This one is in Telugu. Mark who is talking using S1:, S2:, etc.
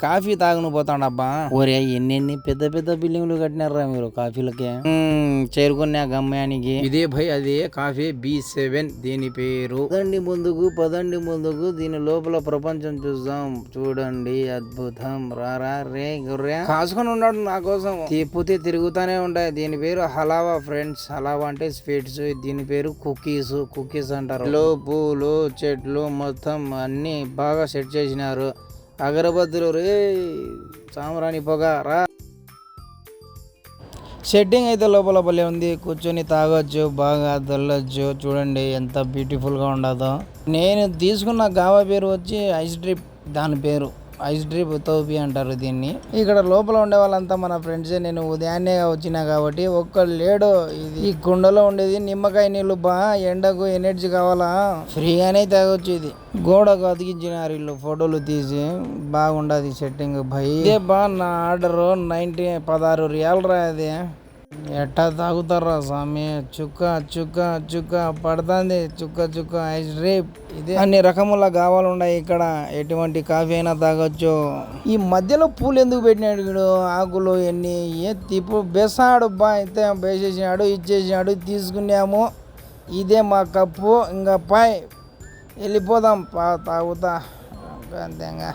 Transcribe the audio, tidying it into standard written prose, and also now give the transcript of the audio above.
S1: కాఫీ తాగను పోతాడబ్బా. ఒరే ఎన్ని పెద్ద పెద్ద బిల్డింగ్లు కట్టినారా మీరు కాఫీలకి. చేరుకున్నా గమ్యానికి. ఇదే భయ్ అదే కాఫీ B7 దీని పేరు. పదండి ముందుకు దీని లోపల ప్రపంచం చూద్దాం. చూడండి అద్భుతం. రారా రే గుర్రా కాసుకొని ఉన్నాడు నా కోసం. తిప్పితే తిరుగుతానే ఉంటాయి. దీని పేరు హలావా ఫ్రెండ్స్. హలావా అంటే స్వీట్స్. దీని పేరు కుకీస్ అంటారు. పూలు చెట్లు మొత్తం అన్ని బాగా సెట్ చేసినారు. అగరబత్తులు రే సాంబ్రాణి పొగ రా. సెట్టింగ్ అయితే లోపల భలే ఉంది. కూర్చొని తాగొచ్చు, బాగా దొల్లొచ్చు. చూడండి ఎంత బ్యూటిఫుల్గా ఉండదో. నేను తీసుకున్న గావా పేరు వచ్చి ఐస్ డ్రిప్. దాని పేరు ఐస్ డ్రిప్ తోపి అంటారు దీన్ని. ఇక్కడ లోపల ఉండే వాళ్ళంతా మన ఫ్రెండ్సే. నేను ఉదయాన్నే వచ్చినా కాబట్టి ఒక్కడు లేడు. ఇది ఈ కుండలో ఉండేది నిమ్మకాయ నీళ్ళు. ఎండకు ఎనర్జీ కావాలా ఫ్రీగానే తాగొచ్చు. ఇది గోడకు అతికించినారు వీళ్ళు ఫోటోలు తీసి. బాగుండదు సెట్టింగ్ భయ్. ఇదే నా ఆర్డర్ 16 రియాల్ రా. అది ఎట్టా తాగుతారా స్వామి. చుక్క పడుతుంది. చుక్క ఐస్ డ్రిప్. ఇదే అన్ని రకముల కావాలున్నాయి ఇక్కడ. ఎటువంటి కాఫీ అయినా తాగొచ్చు. ఈ మధ్యలో పూలు ఎందుకు పెట్టినాడు వీడు. ఆకులు ఎన్ని తిప్పు బెసాడు అయితే బేసేసినాడు, ఇచ్చేసినాడు, తీసుకున్నాము. ఇదే మా కప్పు. ఇంకా పై వెళ్ళిపోదాం తాగుతా అంతేగా.